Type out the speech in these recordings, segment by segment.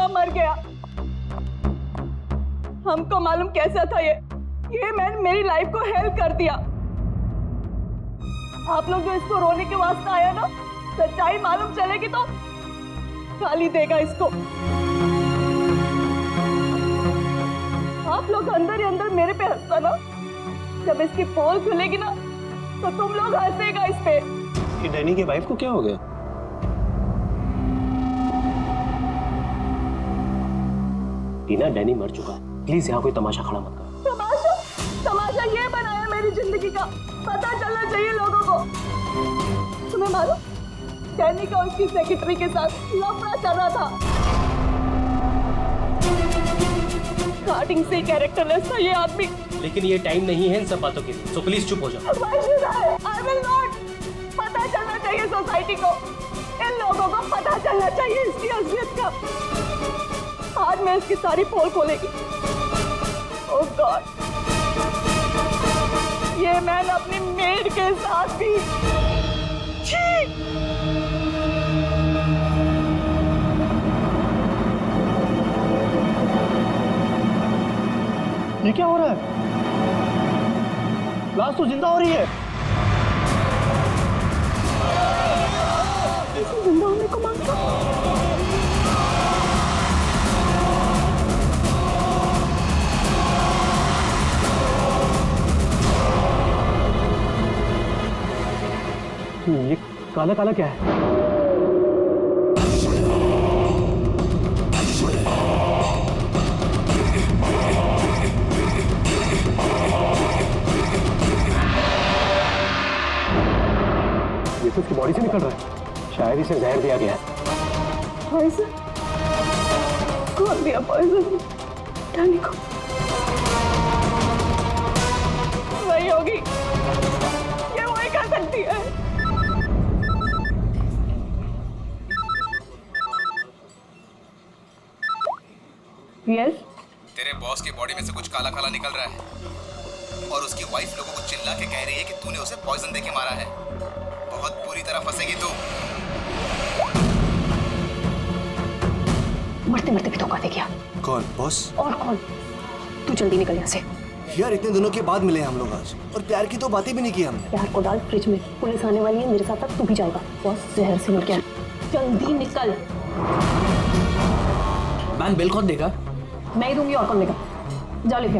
माँ मर गया। हमको मालूम कैसा था ये मैन मेरी लाइफ को हेल्प कर दिया। आप लोग जो इसको रोने के वास्ते आया ना, सच्चाई मालूम चलेगी तो गाली देगा इसको। आप लोग अंदर ही अंदर मेरे पे हंसता ना, जब इसकी पोल खुलेगी ना तो तुम लोग हंसेगा इस पे। कि डैनी के वाइफ को क्या हो गया? टीना, डैनी मर चुका है, प्लीज यहाँ कोई तमाशा खड़ा मत कर। तमाशा ये बनाया मेरी जिंदगी का, पता चलना चाहिए लोगों को। तुम्हें मालूम डैनी का उसकी सेक्रेटरी के साथ लफड़ा चल रहा था। स्टार्टिंग से कैरेक्टरलेस था ये आदमी। लेकिन ये टाइम नहीं है इन सब बातों के लिए, सो प्लीज चुप हो जाओ। I will not। पता चलना चाहिए सोसाइटी को, इन लोगों को पता चलना चाहिए इसकी असलियत का। आज मैं इसकी सारी पोल खोलेगी। ओह गॉड, ये मैन अपनी मेड के साथ भी। ये क्या हो रहा है? लाश तो जिंदा हो रही है। इसे जिंदा होने को मांगता। ये काला काला क्या है? ये तो उसकी बॉडी से निकल रहा है, शायद इसे जहर दिया गया है। पॉइजन? कौन दिया पॉइजन डैनी को? वही होगी, ये वही कर सकती है। यस? तेरे बॉस की बॉडी में से कुछ काला काला निकल रहा है और उसकी वाइफ लोगों को चिल्ला के कह रही है कि तूने उसे पॉइजन देके मारा है। बहुत बुरी तरह फंसेगी तू। मरते मरते भी धोखा दे गया। कौन? बॉस? और कौन? तू जल्दी निकल यहाँ से। यार इतने दिनों के बाद मिले हम लोग आज, और प्यार की तो बातें भी नहीं की हमने। प्यार को डाल फ्रिज में, पुलिस आने वाली है, मेरे साथ साथ तू भी जाएगा। बॉस जहर से मिल गया, जल्दी निकल। मैम बिल कौन देगा? मैं ही दूंगी, और कौन देगा? जाओ लेके।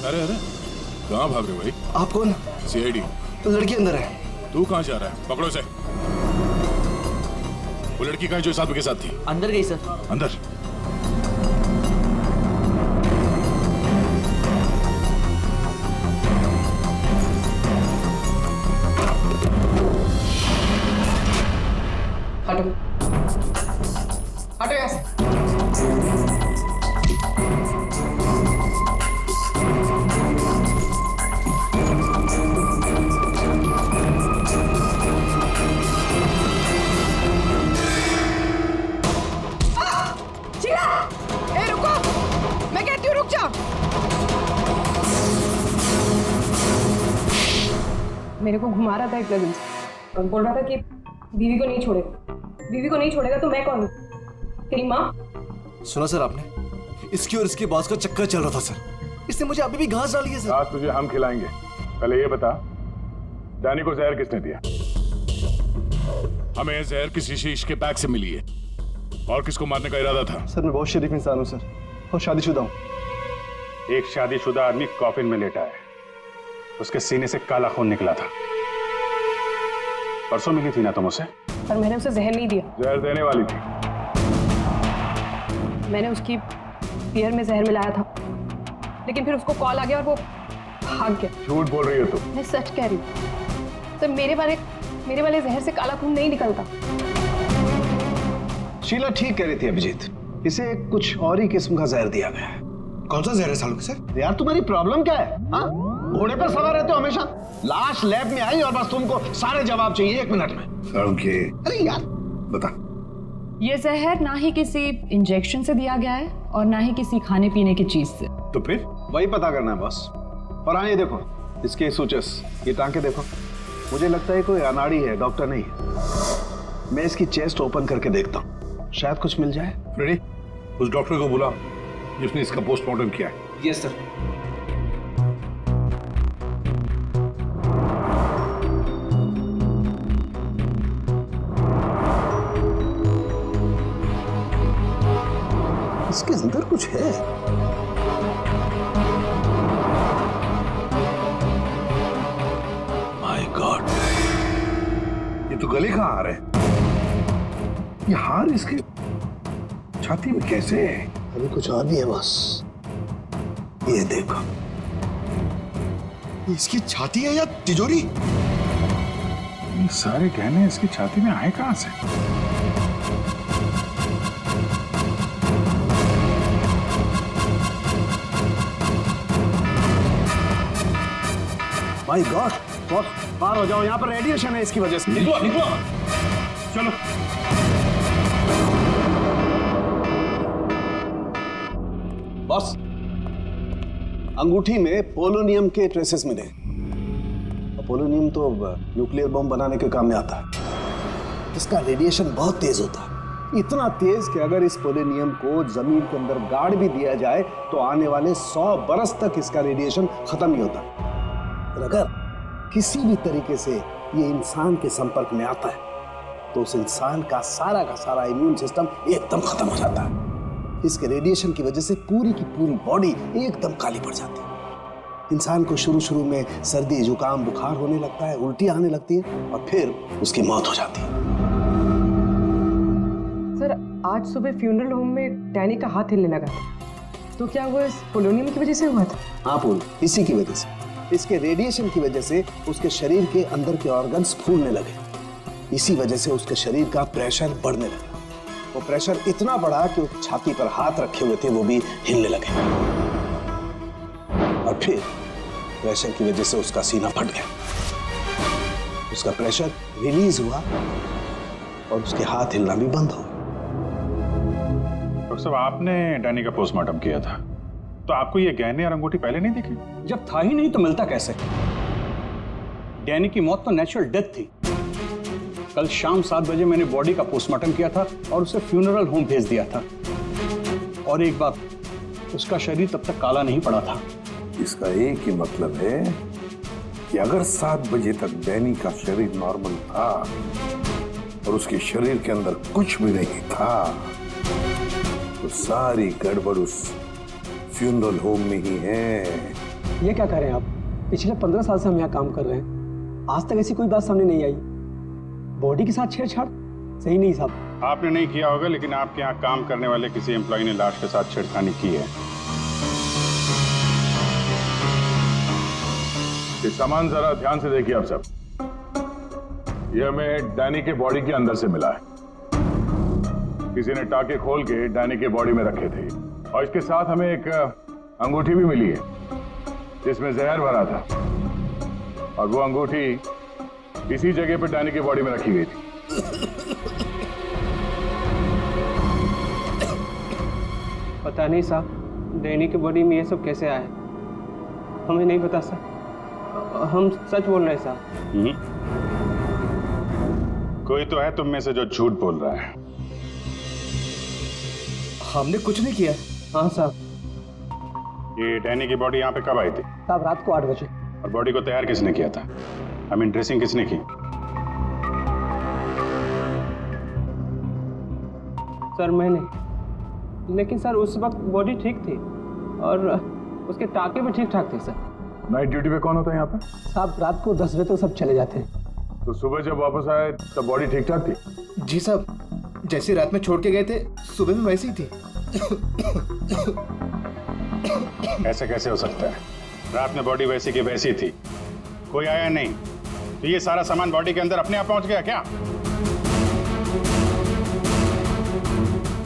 अरे अरे कहाँ भाग रहे हो भाई? आप कौन? सीआईडी। तो लड़की अंदर है। तू कहाँ जा रहा है? पकड़ो इसे। वो लड़की कहाँ जो इस आदमी के साथ थी? अंदर गई सर। अंदर? हटो हटो यहाँ से। मेरे को घुमा रहा था एक दिन से और बोल रहा था कि बीवी को नहीं छोड़ेगा, बीवी को नहीं छोड़ेगा। तो मैं कौन हूँ? तेरी माँ? सुना सर आपने? इसकी और इसके बॉस का चक्कर चल रहा था सर, इसने मुझे अभी भी घास डाली है सर। आज तुझे हम खिलाएंगे। पहले ये बता, डैनी को जहर किसने दिया? हमें जहर किसी शीश के बैग से मिली है, और किसको मारने का इरादा था? सर मैं बहुत शरीफ इंसान हूँ सर, और शादीशुदा हूँ। एक शादीशुदा आदमी कॉफिन में लेटा है, उसके सीने से काला खून निकला था। परसों मिली थी ना तुम उसे? पर मैंने उसे जहर नहीं दिया। जहर देने वाली थी। मैंने उसकी बियर में जहर मिलाया था, लेकिन फिर उसको कॉल आ गया और वो भाग गया। झूठ बोल रही हो तुम। मैं सच कह रही हूँ सर, मेरे वाले जहर से काला खून नहीं निकलता। शीला ठीक कह रही थी अभिजीत, इसे कुछ और ही किस्म का जहर दिया गया है। कौन सा जहर है सालों के सर? यार तुम्हारी प्रॉब्लम क्या है? हाँ, घोड़े पर सवार रहते हो हमेशा। लाश लैब में आई और बस तुमको सारे जवाब चाहिए 1 मिनट में। ओके अरे यार बता। ये जहर ना ही किसी इंजेक्शन से दिया गया है और ना ही किसी खाने पीने की चीज से। तो फिर वही पता करना है बॉस। और हाँ ये देखो, इसके सूचस, ये टांके देखो। मुझे लगता है कोई अनाड़ी है, डॉक्टर नहीं है। मैं इसकी चेस्ट ओपन करके देखता हूँ, शायद कुछ मिल जाए। फ्रेडी, उस डॉक्टर को बुला जिसने इसका पोस्टमार्टम किया है। Yes sir. इसके अंदर कुछ है। माय गॉड, ये तो गले का हार है। ये हार इसके छाती में कैसे है? अभी कुछ और भी है बॉस, ये देखो। इसकी छाती है या तिजोरी? ये सारे गहने इसकी छाती में आए कहां से? माय गॉड, बॉस बाहर हो जाओ, यहाँ पर रेडिएशन है इसकी वजह से। निकलो निकलो, चलो। बॉस, अंगूठी में पोलोनियम के ट्रेसेस मिले। पोलोनियम तो न्यूक्लियर बम बनाने के काम में आता है। इसका रेडिएशन बहुत तेज होता है, इतना तेज कि अगर इस पोलोनियम को जमीन के अंदर गाड़ भी दिया जाए तो आने वाले 100 बरस तक इसका रेडिएशन खत्म नहीं होता। और अगर किसी भी तरीके से ये इंसान के संपर्क में आता है तो उस इंसान का सारा इम्यून सिस्टम एकदम खत्म हो जाता है। इसके रेडिएशन की वजह से पूरी की पूरी बॉडी एकदम काली पड़ जाती है। इंसान को शुरू में सर्दी जुकाम बुखार होने लगता है, उल्टी आने लगती है और फिर उसकी मौत हो जाती है। सर, आज सुबह फ्यूनरल होम में डैनी का हाथ हिलने लगा था, तो क्या वो इस पोलोनियम की वजह से हुआ था? हाँ पूल, इसी की वजह से, इसके रेडिएशन की वजह से उसके शरीर के अंदर के ऑर्गन्स फूलने लगे। इसी वजह से उसके शरीर का प्रेशर बढ़ने लगा। वो प्रेशर इतना बढ़ा कि वो छाती पर हाथ रखे हुए थे वो भी हिलने लगे और फिर प्रेशर की वजह से उसका सीना फट गया। उसका प्रेशर रिलीज हुआ और उसके हाथ हिलना भी बंद हो गया। डॉक्टर साहब, आपने डैनी का पोस्टमार्टम किया था, तो आपको ये गहने और अंगूठी पहले नहीं दिखे? जब था ही नहीं तो मिलता कैसे? डैनी की मौत तो नेचुरल डेथ थी। कल शाम 7 बजे मैंने बॉडी का पोस्टमार्टम किया था और उसे फ्यूनरल होम भेज दिया था। और एक बात, उसका शरीर तब तक काला नहीं पड़ा था। इसका एक ही मतलब है कि अगर 7 बजे तक डैनी का शरीर नॉर्मल था और उसके शरीर के अंदर कुछ भी नहीं था, तो सारी गड़बड़ उस फ्यूनरल होम में ही है। ये क्या कह रहे हैं आप? पिछले 15 साल से हम यहाँ काम कर रहे हैं, आज तक ऐसी कोई बात सामने नहीं आई। बॉडी के साथ छेड़छाड़ सही नहीं साहब। आपने नहीं किया होगा, लेकिन आपके यहाँ काम करने वाले किसी एम्प्लॉय ने लाश के साथ छेड़खानी की है। ये सामान जरा ध्यान से देखिए आप सब। ये हमें डैनी के बॉडी के अंदर से मिला है। किसी ने टाके खोल के डैनी के बॉडी में रखे थे और इसके साथ हमें एक अंगूठी भी मिली है जिसमें जहर भरा था, और वो अंगूठी इसी जगह पर डैनी की बॉडी में रखी गई थी। पता नहीं साहब, डैनी की बॉडी में ये सब कैसे आया, हमें नहीं पता सर। हम सच बोल रहे हैं साहब। कोई तो है तुम में से जो झूठ बोल रहा है। हमने कुछ नहीं किया। हाँ साहब। ये डैनी की बॉडी यहाँ पे कब आई थी? साहब रात को 8 बजे। और बॉडी को तैयार किसने किया था? आई मीन ड्रेसिंग किसने की? सर मैंने, लेकिन सर उस वक्त बॉडी ठीक थी और उसके टाके भी ठीक ठाक थे सर। नाइट ड्यूटी पे कौन होता है यहाँ पे? साहब रात को 10 बजे तक सब चले जाते हैं। तो सुबह जब वापस आए तब बॉडी ठीक ठाक थी? जी साहब, जैसे रात में छोड़ के गए थे सुबह में वैसी ही थी। ऐसे कैसे हो सकता है? रात में बॉडी वैसी की वैसी थी, कोई आया नहीं, तो ये सारा सामान बॉडी के अंदर अपने आप पहुंच गया क्या?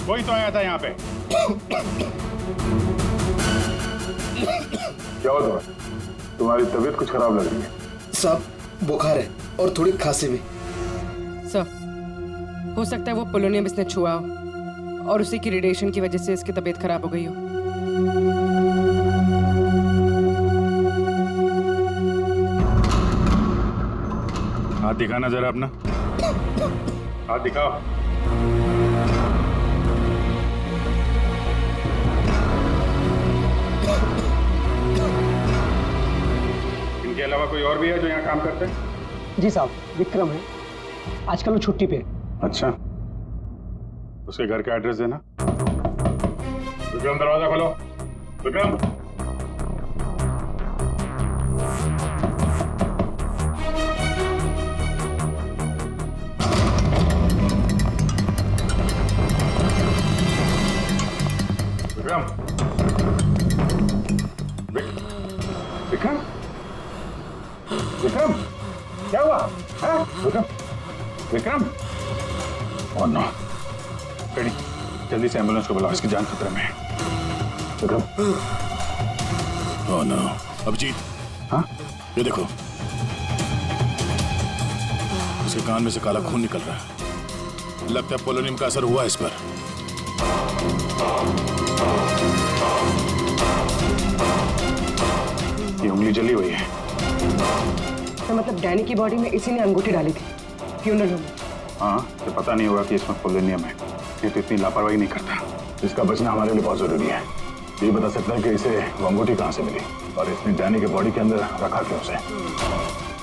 कोई तो आया था यहाँ पे। क्या हुआ? तुम्हारी तबीयत कुछ खराब लग रही है। साहब बुखार है और थोड़ी खांसी भी। सर, हो सकता है वो पोलोनियम इसने छुआ हो और उसी की रेडिएशन की वजह से इसकी तबीयत खराब हो गई हो। हाथ दिखाना जरा अपना। हाथ दिखाओ। इनके अलावा कोई और भी है जो यहाँ काम करते हैं? जी साहब, विक्रम है, आजकल वो छुट्टी पे है। अच्छा, उसके घर का एड्रेस देना। विक्रम, दरवाजा खोलो। विक्रम, विक्रम, विक्रम, विक्रम, क्या हुआ? हाँ? Vikram, Vikram, oh no, ready, जल्दी से एम्बुलेंस को बुलाओ, इसकी जान खतरे में है। विक्रम, ओह नो, अभिजीत, हाँ? ये देखो, उसके कान में से काला खून निकल रहा है। लगता है पोलोनियम का असर हुआ इस पर। ये उंगली जली हुई है। तो मतलब डैनी की बॉडी में इसी ने अंगूठी डाली थी फ्यूनरल होम में। हाँ, तो पता नहीं होगा कि इसमें पोलोनियम है। ये तो इतनी लापरवाही नहीं करता। इसका बचना हमारे लिए बहुत जरूरी है। ये बता सकता है कि इसे वो अंगूठी कहाँ से मिली और इसने डैनी के बॉडी के अंदर रखा क्यों उसे।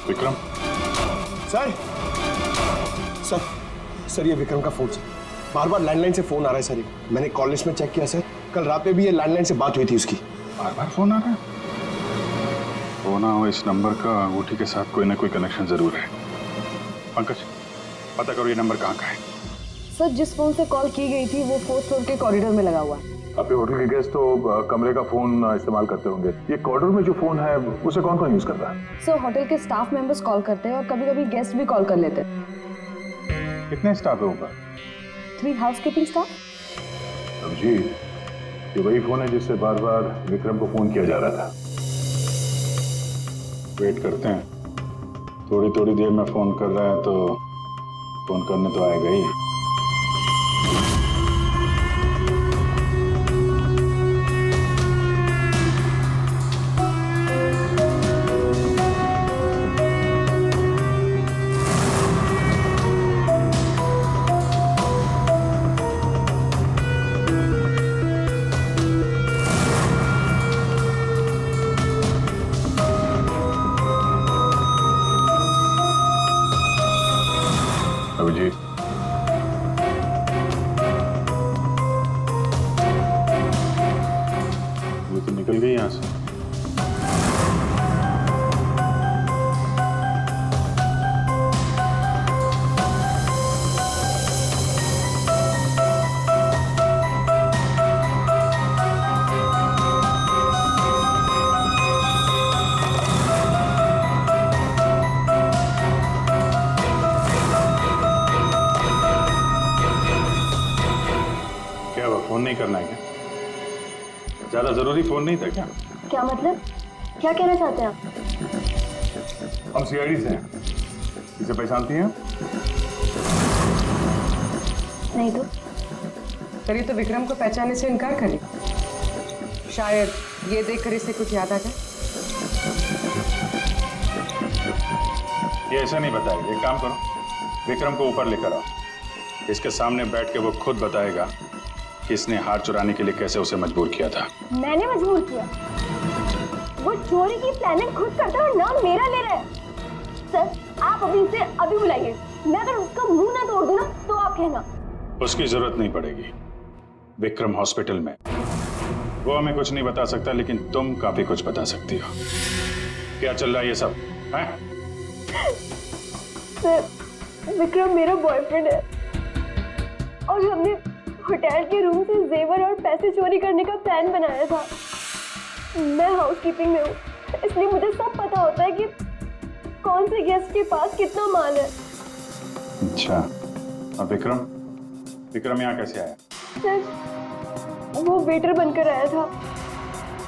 विक्रम, सर सर सर ये विक्रम का फोन सर, बार बार लैंडलाइन से फोन आ रहा है सर। ये मैंने कॉल लिस्ट में चेक किया सर, कल रात में भी ये लैंडलाइन से बात हुई थी उसकी। बार बार फोन आ रहा है। वो ना हो, इस नंबर का अंगूठी के साथ कोई ना कोई कनेक्शन जरूर है। पंकज, पता करो ये नंबर कहाँ का है। सर जिस फोन से कॉल की गई थी वो 4th फ्लोर के कॉरिडोर में लगा हुआ है। आपके होटल के गेस्ट तो कमरे का फोन इस्तेमाल करते होंगे। ये कॉरिडोर में जो फोन है उसे कौन कौन यूज करता है? सर होटल के स्टाफ मेंबर्स कॉल करते हैं और कभी कभी गेस्ट भी कॉल कर लेते हैं। कितने स्टाफ है ऊपर? 3 हाउसकीपिंग स्टाफ। जी, ये वही फोन है जिससे बार बार विक्रम को फोन किया जा रहा था। वेट करते हैं, थोड़ी थोड़ी देर में फोन कर रहा है तो फोन करने तो आएगा ही। अभिजीत, वो तो निकल गई यहाँ से। क्या हुआ, फोन नहीं करना है क्या? ज्यादा जरूरी फोन नहीं था क्या? क्या मतलब? क्या कहना चाहते हैं आप? हम सीआईडी से हैं। इसे पहचानती हैं? नहीं तो करिए तो विक्रम को पहचानने से इनकार करे। शायद ये देखकर इसे कुछ याद आ जाए। ये ऐसा नहीं बताएगा। एक काम करो, विक्रम को ऊपर लेकर आओ। इसके सामने बैठ के वो खुद बताएगा कि इसने हार चुराने के लिए कैसे उसे मजबूर किया था। मैंने मजबूर किया? वो चोरी की प्लानिंग खुद करता है और नाम मेरा ले रहा है। सर आप अभी इसे अभी बुलाइए। मैं अगर उसका मुंह ना तोड़ दूं ना तो आप कहना। उसकी जरूरत नहीं पड़ेगी। विक्रम हॉस्पिटल में, वो हमें कुछ नहीं बता सकता, लेकिन तुम काफी कुछ बता सकती हो। क्या चल रहा है ये सब है? सर विक्रम मेरा बॉयफ्रेंड है और हमने होटल के रूम से जेवर और पैसे चोरी करने का प्लान बनाया था। मैं हाउसकीपिंग में हूँ, इसलिए मुझे सब पता होता है कि कौन से गेस्ट के पास कितना माल है। अच्छा, अब विक्रम यहाँ कैसे आया? सर वो वेटर बनकर आया था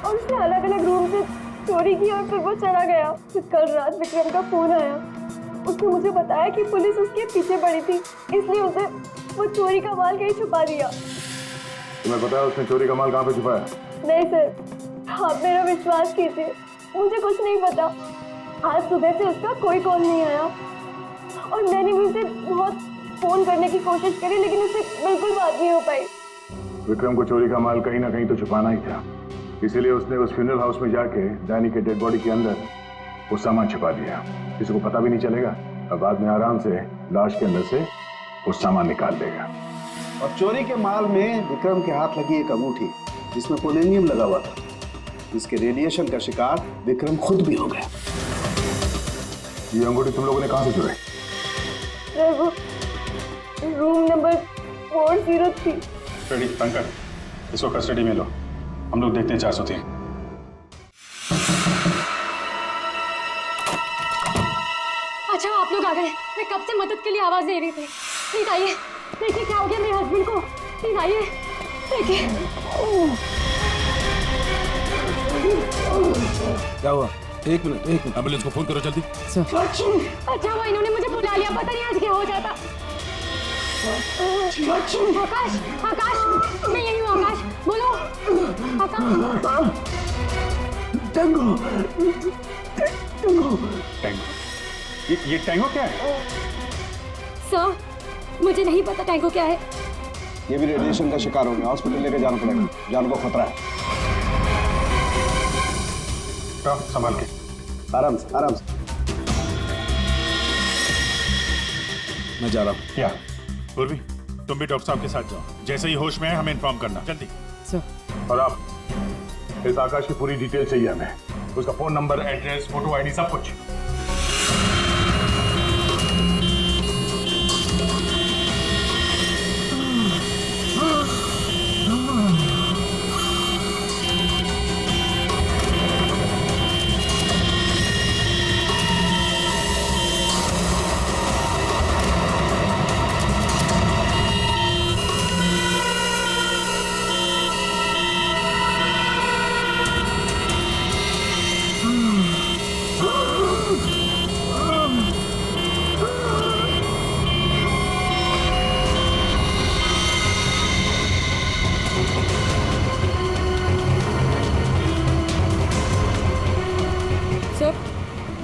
और उसने अलग अलग रूम से चोरी की और फिर वो चला गया। फिर कल रात विक्रम का फोन आया। उसने मुझे बताया कि पुलिस उसके पीछे पड़ी थी, इसलिए उसे वो चोरी का माल कहीं छुपा दिया। तुम्हें पता है उसने चोरी का माल कहाँ पे छुपाया? नहीं सर, आप मेरा विश्वास कीजिए, मुझे कुछ नहीं पता। आज सुबह से उसका कोई कॉल नहीं आया और मैंने भी उसे बहुत फोन करने की कोशिश करी लेकिन उससे बिल्कुल बात नहीं हो पाई। विक्रम को चोरी का माल कहीं ना कहीं तो छुपाना ही था, इसीलिए उसने उस फ्यूनरल हाउस में जाके डैनी के डेड बॉडी के अंदर वो सामान छुपा दिया। किसी को पता भी नहीं चलेगा और बाद में आराम से लाश के अंदर से वो सामान निकाल देगा। और चोरी के माल में विक्रम के हाथ लगी एक अंगूठी जिसमें पोलोनियम लगा हुआ था, इसके रेडिएशन का शिकार विक्रम खुद भी हो गया। ये अंगूठी तुम लोगों ने कहां से चुराई? वो रूम नंबर 403। रेडी पंकज, इसको कस्टडी में लो, हम लोग देखते हैं 403। अच्छा आप लोग आ गए, मैं कब से मदद के लिए आवाज दे रही थी। प्लीज आइए, देखिए क्या हो गया मेरे हस्बैंड को। प्लीज आइए, देखिए। क्या हुआ? एक मिनट एम्बुलेंस को फोन करो जल्दी। अच्छा वो इन्होंने मुझे बुला लिया, पता नहीं आज क्या हो जाता। आकाश, आकाश, मैं यही हूँ। आकाश बोलो। आकाश। टैंगो, ये टैंगो क्या है? सर मुझे नहीं पता टैंगो क्या है। ये भी रेडिएशन का शिकार हो गया, हॉस्पिटल लेके जाना पड़ेगा, जान को खतरा है। संभाल के, आराम से आराम से। मैं जा रहा हूँ। क्या पूर्वी, तुम भी डॉक्टर साहब के साथ जाओ, जैसे ही होश में है हमें इन्फॉर्म करना, जल्दी। और आप इस आकाश की पूरी डिटेल चाहिए हमें, उसका phone number, address, photo, ID, सब कुछ।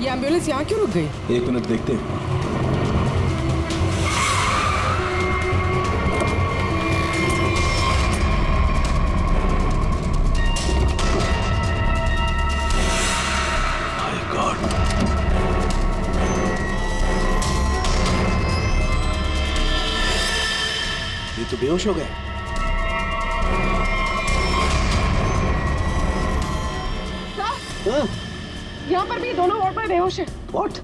ये एम्बुलेंस यहाँ क्यों रुक गई? एक मिनट देखते हैं। My God. ये तो बेहोश हो गए। यहाँ पर भी दोनों वार्ड पर बेहोश है। What?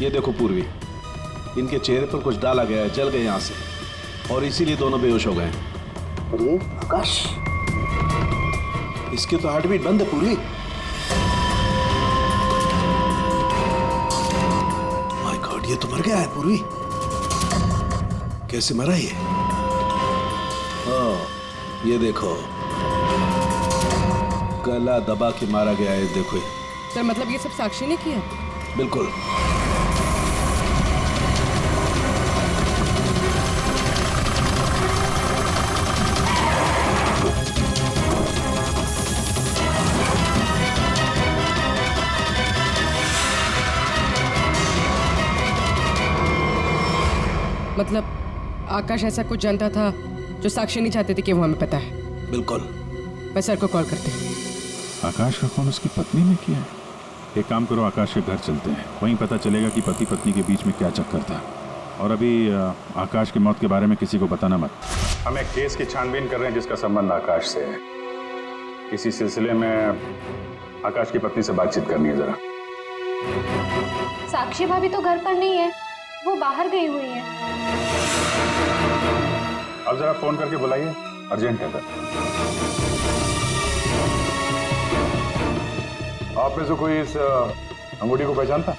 ये देखो पूर्वी, इनके चेहरे पर कुछ डाला गया है, जल गए यहाँ से, और इसीलिए दोनों बेहोश हो गए। अरे आकाश, इसके तो हार्ट बीट बंद है पूर्वी। माय गॉड, ये तो मर गया है पूर्वी। कैसे मरा ये? ये देखो, गला दबा के मारा गया है, देखो। सर मतलब ये सब साक्षी ने किया? बिल्कुल। मतलब आकाश ऐसा कुछ जानता था जो साक्षी नहीं चाहते थे कि वो हमें पता है। बिल्कुल। मैं सर को कॉल करते हैं। आकाश का फोन उसकी पत्नी ने किया है। एक काम करो, आकाश के घर चलते हैं, वहीं पता चलेगा कि पति पत्नी के बीच में क्या चक्कर था। और अभी आकाश की मौत के बारे में किसी को बताना मत। हम एक केस की छानबीन कर रहे हैं जिसका संबंध आकाश से है। इसी सिलसिले में आकाश की पत्नी से बातचीत करनी है जरा। साक्षी भाभी तो घर पर नहीं है, वो बाहर गई हुई है। अब जरा फोन करके बुलाइए, अर्जेंट है सर। आप में से कोई इस अंगूठी को पहचानता?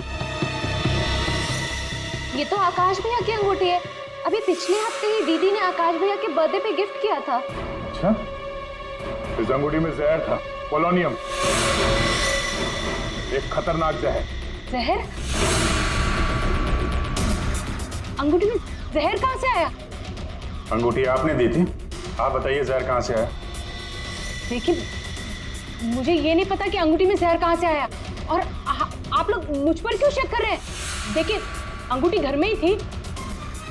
ये तो आकाश भैया की अंगूठी है। अभी पिछले हफ्ते ही दीदी ने आकाश भैया के बर्थडे पे गिफ्ट किया था। अच्छा, इस अंगूठी में जहर था, पोलोनियम, एक खतरनाक जहर। जहर? अंगूठी में जहर कहाँ से आया? अंगूठी आपने दी थी, आप बताइए जहर कहाँ से आया? देखिए, मुझे ये नहीं पता कि अंगूठी में जहर कहाँ से आया, और आप लोग मुझ पर क्यों शक कर रहे हैं? देखिए, अंगूठी घर में ही थी,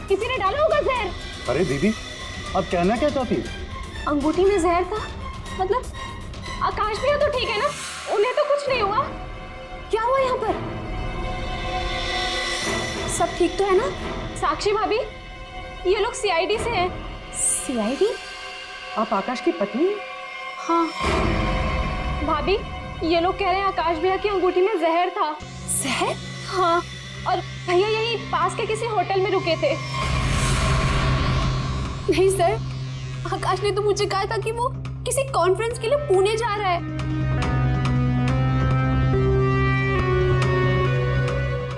किसी ने डाला होगा जहर। अरे दीदी, अब कहना क्या चाहती है? अंगूठी में जहर था मतलब? आकाश भैया तो ठीक है ना, उन्हें तो कुछ नहीं हुआ? क्या हुआ यहाँ पर? सब ठीक तो है ना? साक्षी भाभी, ये लोग सीआईडी से हैं। सीआईडी? आप आकाश की पत्नी हैं? हाँ भाभी, ये लोग कह रहे हैं आकाश भैया की अंगूठी में जहर था। जहर? हाँ, और भैया यहीं पास के किसी होटल में रुके थे। नहीं सर, आकाश ने तो मुझे कहा था कि वो किसी कॉन्फ्रेंस के लिए पुणे जा रहा है।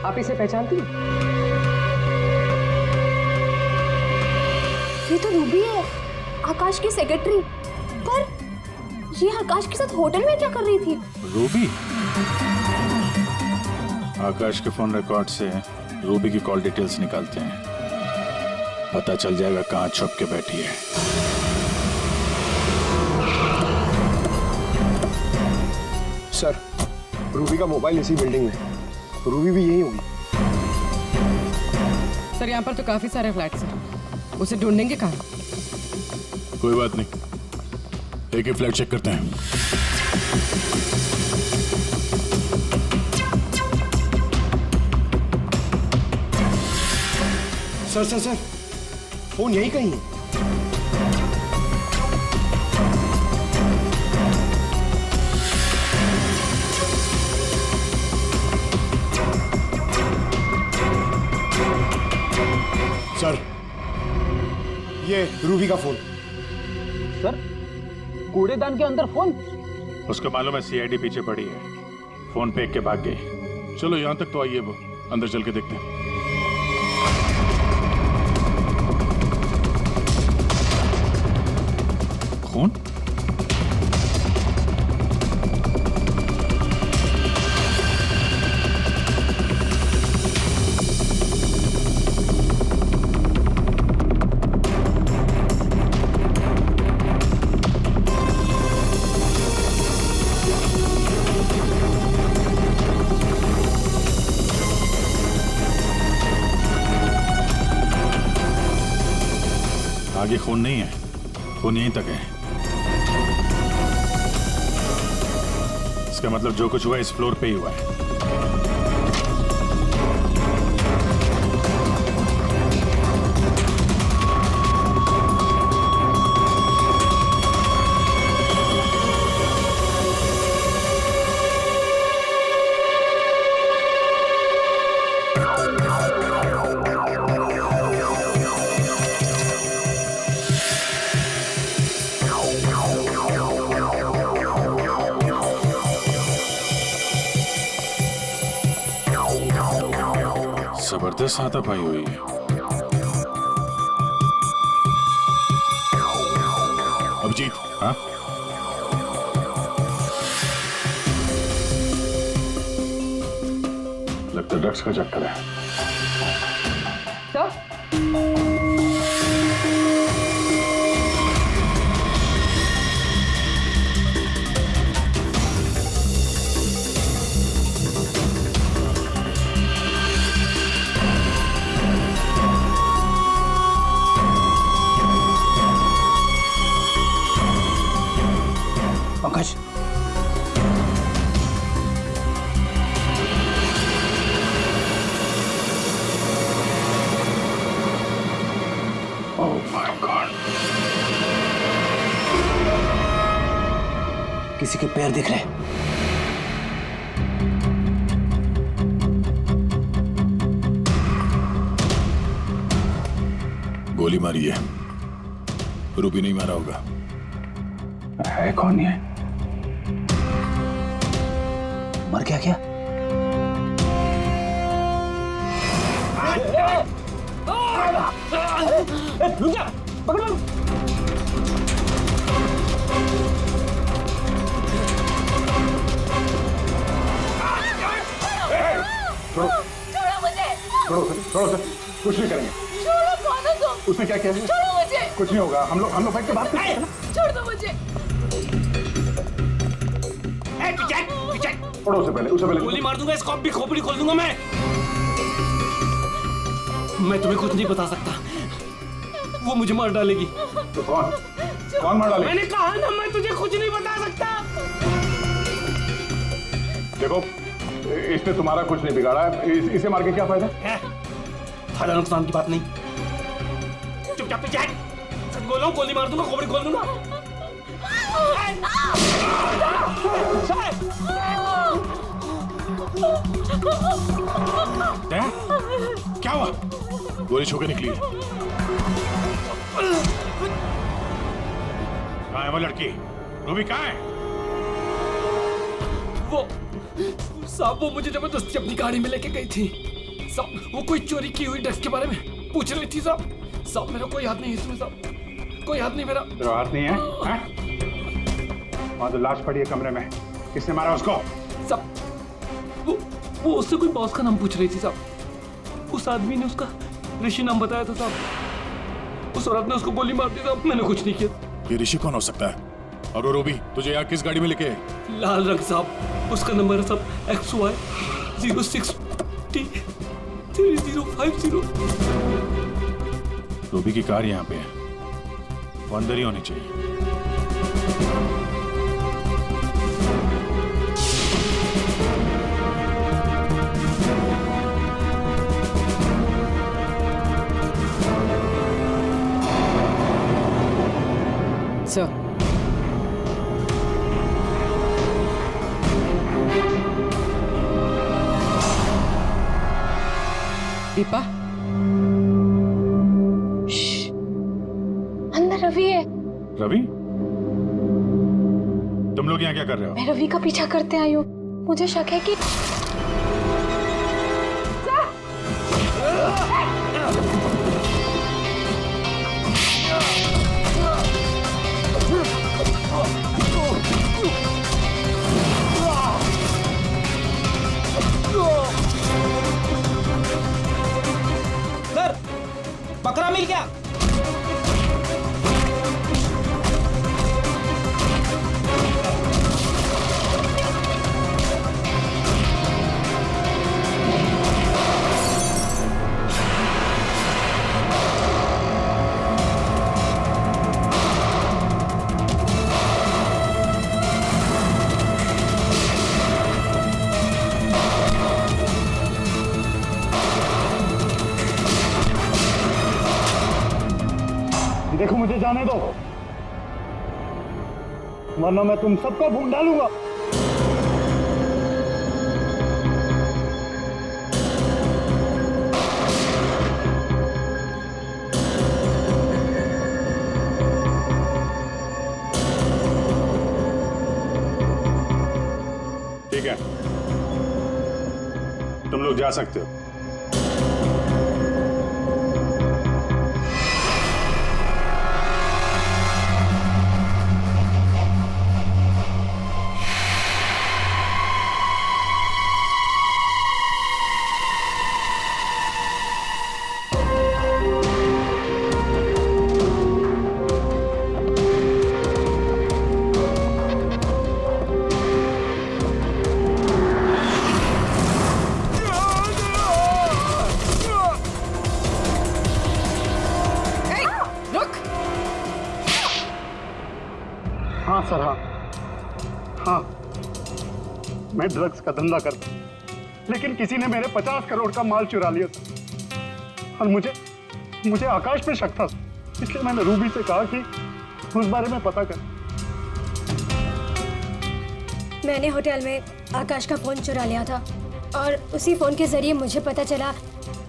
आप इसे पहचानती हैं? ये तो रूबी है, आकाश की सेक्रेटरी। पर ये आकाश के साथ होटल में क्या कर रही थी? रूबी? आकाश के फोन रिकॉर्ड से रूबी की कॉल डिटेल्स निकालते हैं, पता चल जाएगा कहाँ छुप के बैठी है। सर, रूबी का मोबाइल इसी बिल्डिंग में, रूबी भी यही होगी। सर, यहाँ पर तो काफी सारे फ्लैट्स हैं, उसे ढूंढेंगे कहाँ? कोई बात नहीं, एक ही फ्लैट चेक करते हैं। सर, फोन यही कहीं है। सर, ये रूबी का फोन। सर, कूड़ेदान के अंदर फोन? उसको मालूम है सीआईडी पीछे पड़ी है, फोन फेंक के भाग गई। चलो यहाँ तक तो आइए, वो अंदर चल के देखते हैं। खून? आगे खून नहीं है, खून यहीं तक है। इसका मतलब जो कुछ हुआ इस फ्लोर पे ही हुआ है। जबरदस्त हाथापाई हुई है। अभिजीत, हाँ? लगता ड्रग्स का चक्कर है। Sir, Akash, oh my God, किसी के पैर दिख रहे हैं। गोली मारी है, रूबी नहीं मारा होगा। है कौन ये? मर गया क्या? रुक जा, पकड़ो। छोड़ो मुझे। छोड़ो सर, कुछ नहीं करेंगे। छोड़ो, कौन हो तुम? उसने क्या किया? छोड़ो मुझे। कुछ नहीं होगा, हम लोग बैठ के बात करेंगे ना। छोड़ दो मुझे। पकड़ो उसे पहले गोली मार दूंगा, इसको अब भी खोपड़ी खोल दूंगा मैं तुम्हें कुछ नहीं बता सकता, वो मुझे मार डालेगी। तो कौन मार डालेगी? मैंने कहा ना, मैं तुझे कुछ नहीं बता सकता। देखो, इसने तुम्हारा कुछ नहीं बिगाड़ा है, इसे मार के क्या फायदा है? फायदा नुकसान की बात नहीं, चुपचाप पीछे हट। सच बोल रहा हूं, गोली मार दूंगा, खोपड़ी खोल दूंगा। क्या हुआ? गोली छू के निकली है। कहाँ है वो लड़की? रूबी कहाँ है? वो साहब, वो मुझे जबरदस्ती अपनी गाड़ी में लेके गई थी साहब। वो कोई चोरी की हुई ड्रग्स के बारे में पूछ रही थी साहब। मेरा कोई हाथ नहीं है इसमें साहब, कोई हाथ नहीं मेरा। तेरा हाथ नहीं है? वहाँ तो लाश पड़ी है कमरे में, किसने मारा उसको? साहब, वो उससे कोई बॉस का नाम पूछ रही थी साहब। उस आदमी ने उसका ऋषि नाम बताया था साहब। उस औरत ने उसको गोली मार दी साहब, मैंने कुछ नहीं किया। ये ऋषि कौन हो सकता है? और वो रूबी तुझे यहाँ किस गाड़ी में लेके? लाल रंग साहब, उसका नंबर है साहब XY 06T 3050। रूबी की कार यहाँ पे है, वो अंदर ही होनी चाहिए। सर, दीपा, अंदर रवि है। रवि? तुम लोग यहाँ क्या कर रहे हो? मैं रवि का पीछा करते आई हूँ, मुझे शक है कि सर, बकरा मिल गया। देखो, मुझे जाने दो, वरना मैं तुम सबको भून डालूंगा। ठीक है, तुम लोग जा सकते हो। हाँ सर, हाँ, मैं ड्रग्स का धंधा करता हूँ, लेकिन किसी ने मेरे 50 करोड़ का माल चुरा लिया था और मुझे आकाश पे शक था, इसलिए मैंने रूबी से कहा कि उस बारे में पता कर। मैंने होटल में आकाश का फोन चुरा लिया था और उसी फोन के जरिए मुझे पता चला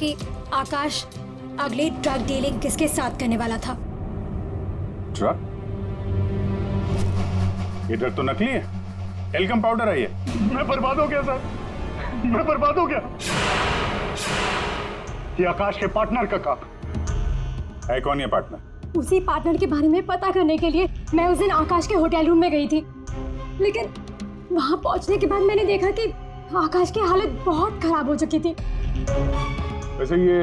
कि आकाश अगली ड्रग डीलिंग किसके साथ करने वाला था। ड्रग? ये ड्रग तो नकली है, टेलकम पाउडर है ये। मैं बर्बाद हो गया सर, मैं बर्बाद हो गया। ये आकाश के पार्टनर का काम है। कौन ये पार्टनर? उसी पार्टनर के बारे में पता करने के लिए मैं उस दिन आकाश के होटल रूम में गई थी, लेकिन वहां पहुंचने के बाद मैंने देखा कि आकाश की हालत बहुत खराब हो चुकी थी। वैसे ये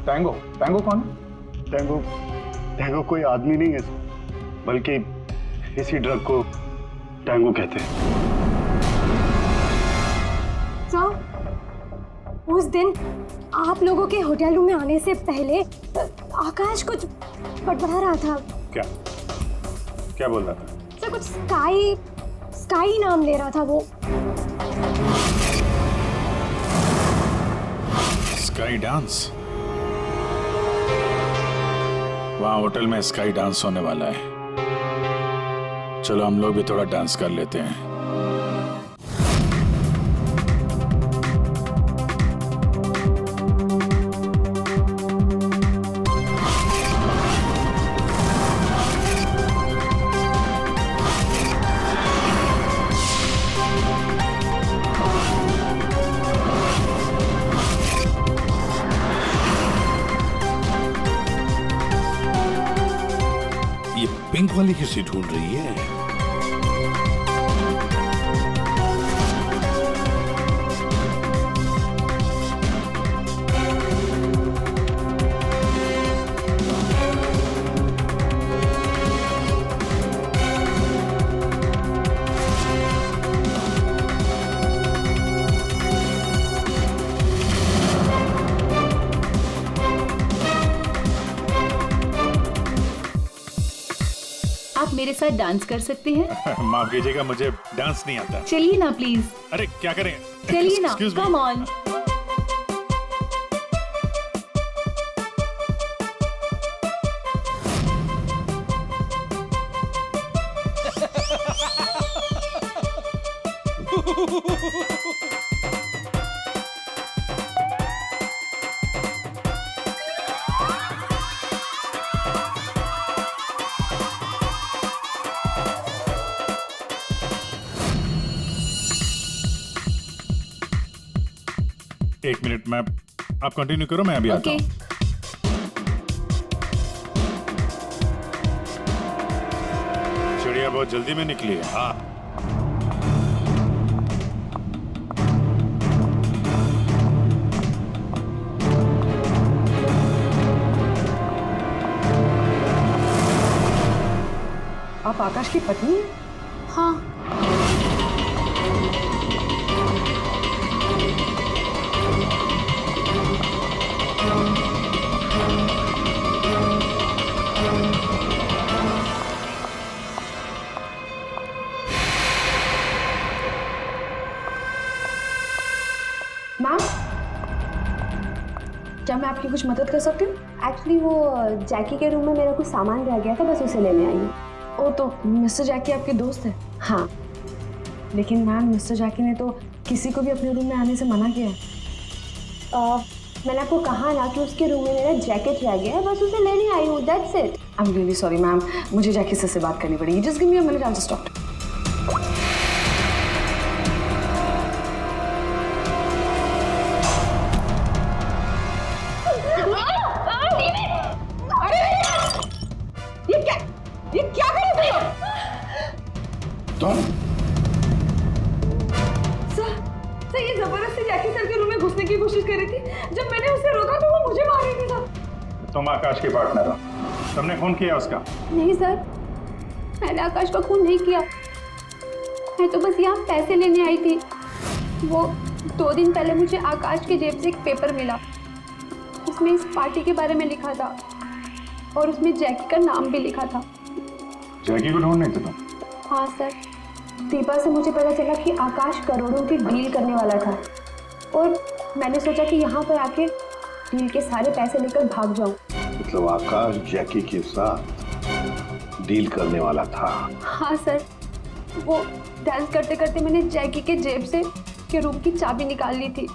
टैंगो कौन है? टैंगो कोई आदमी नहीं है, बल्कि इसी ड्रग को टैंगो कहते हैं। उस दिन आप लोगों के होटल रूम में आने से पहले आकाश कुछ बड़बड़ा रहा था। क्या क्या बोल रहा था? सर कुछ स्काई नाम ले रहा था वो। Sky dance? वहाँ होटल में स्काई डांस होने वाला है। चलो हम लोग भी थोड़ा डांस कर लेते हैं। पिंक वाली किसी ढूंढ रही है? मेरे साथ डांस कर सकते हैं? माफ कीजिएगा, मुझे डांस नहीं आता। चलिए ना प्लीज। अरे क्या करें? चलिए ना, कम ऑन। एक मिनट, मैं आप कंटिन्यू करो, मैं अभी आता हूँ। चिड़िया बहुत जल्दी में निकली है। हाँ, आप आकाश की पत्नी हैं? हाँ। मैम, क्या मैं आपकी कुछ मदद कर सकती हूँ? एक्चुअली वो जैकी के रूम में मेरा कुछ सामान रह गया था, बस उसे लेने आई हूँ। ओ, तो मिस्टर जैकी आपके दोस्त है? हाँ। लेकिन मैम, मिस्टर जैकी ने तो किसी को भी अपने रूम में आने से मना किया है। मैंने आपको कहा ना कि उसके रूम में मेरा जैकेट रह गया है, बस उसे लेने आई हूँ, that's it. I am really sorry ma'am, मुझे जैकी से बात करनी पड़ेगी। Just give me a minute, I will just talk. ये क्या कर रहे हो तुम? सर ये जबरदस्ती जैकी सर के रूम में घुसने की कोशिश कर रही थी। जब मैंने उसे रोका तो वो मुझे मार रही थी सर। तुम आकाश के पार्टनर हो, तुमने खून किया उसका? नहीं सर, मैंने आकाश का खून नहीं किया। मैं तो बस यहाँ पैसे लेने आई थी। वो 2 दिन पहले मुझे आकाश के जेब से एक पेपर मिला, उसमें इस पार्टी के बारे में लिखा था और उसमें जैकी का नाम भी लिखा था। जैकी को ढूंढ नहीं थे तुम? हाँ सर, दीपा से मुझे पता चला कि आकाश करोड़ों की डील करने वाला था और मैंने सोचा कि यहाँ पर आके डील के सारे पैसे लेकर भाग जाऊँ। मतलब आकाश जैकी के साथ डील करने वाला था? हाँ सर, वो डांस करते करते मैंने जैकी के जेब से के रूम की चाबी निकाल ली थी।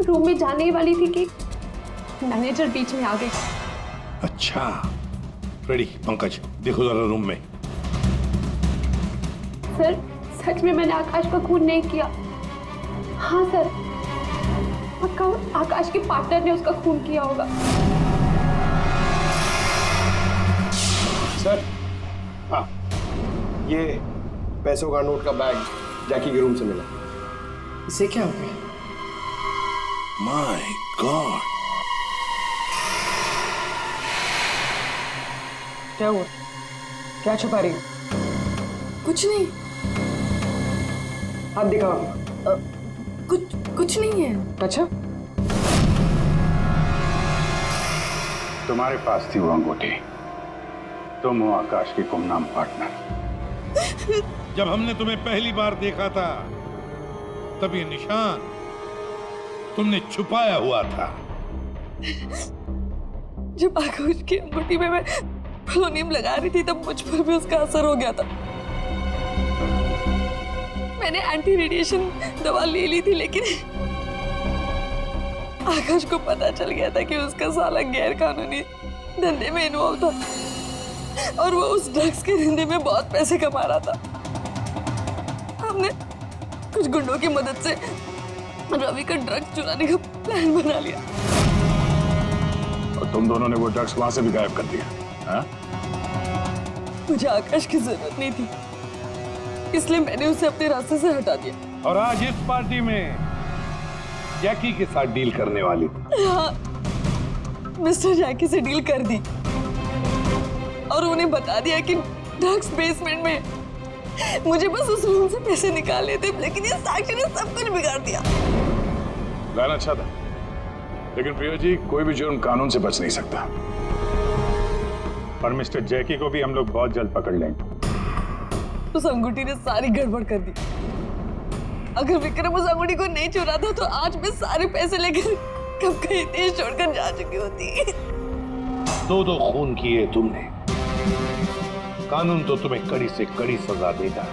रूम में जाने ही वाली थी कि मैनेजर बीच में आ गई। अच्छा, रेडी पंकज, देखो जरा रूम में। सर सच में मैंने आकाश का खून नहीं किया। हाँ सर, पक्का आकाश के पार्टनर ने उसका खून किया होगा। सर, हाँ, ये पैसों का नोट का बैग जैकी के रूम से मिला। इसे क्या हो गया? माय गॉड, क्या हुआ? क्या छुपा रही हो? कुछ नहीं। हाथ दिखाओ। कुछ नहीं है। अच्छा, तुम्हारे पास थी वो अंगूठी। तुम हो आकाश की गुमनाम पार्टनर। जब हमने तुम्हें पहली बार देखा था तब ये निशान तुमने छुपाया हुआ था। जब आकाश की अंगूठी में मैं पोलोनियम लगा रही थी तब मुझ पर भी उसका असर हो गया था। मैंने एंटी रेडिएशन दवा ले ली थी, लेकिन आकाश को पता चल गया था कि उसका साला गैर कानूनी धंधे में इन्वॉल्व था और वो उस ड्रग्स के धंधे में बहुत पैसे कमा रहा था। हमने कुछ गुंडों की मदद से रवि का ड्रग्स चुराने का प्लान बना लिया। और तुम दोनों ने वो ड्रग्स वहां से भी गायब कर दिया, हाँ? मुझे आकाश की जरूरत नहीं थी, इसलिए मैंने उसे अपने रास्ते से हटा दिया। और आज इस पार्टी में जैकी के साथ डील करने वाली थी। हाँ, मिस्टर जैकी से डील कर दी और उन्हें बता दिया कि ड्रग्स बेसमेंट में। मुझे बस उस रूम से पैसे निकालने थे, लेकिन ये साक्षी ने सब कुछ बिगाड़ दिया। प्लान अच्छा था, लेकिन प्रिया जी, कोई भी जुर्म कानून से बच नहीं सकता। और मिस्टर जैकी को भी हम लोग बहुत जल्द पकड़ लेंगे। उस अंगूठी ने सारी गड़बड़ कर दी। अगर विक्रम उस अंगूठी को नहीं चुराता तो आज मैं सारे पैसे लेकर कब कहीं देश छोड़कर जा चुकी होती। दो खून किए तुमने, कानून तो तुम्हें कड़ी से कड़ी सजा देगा।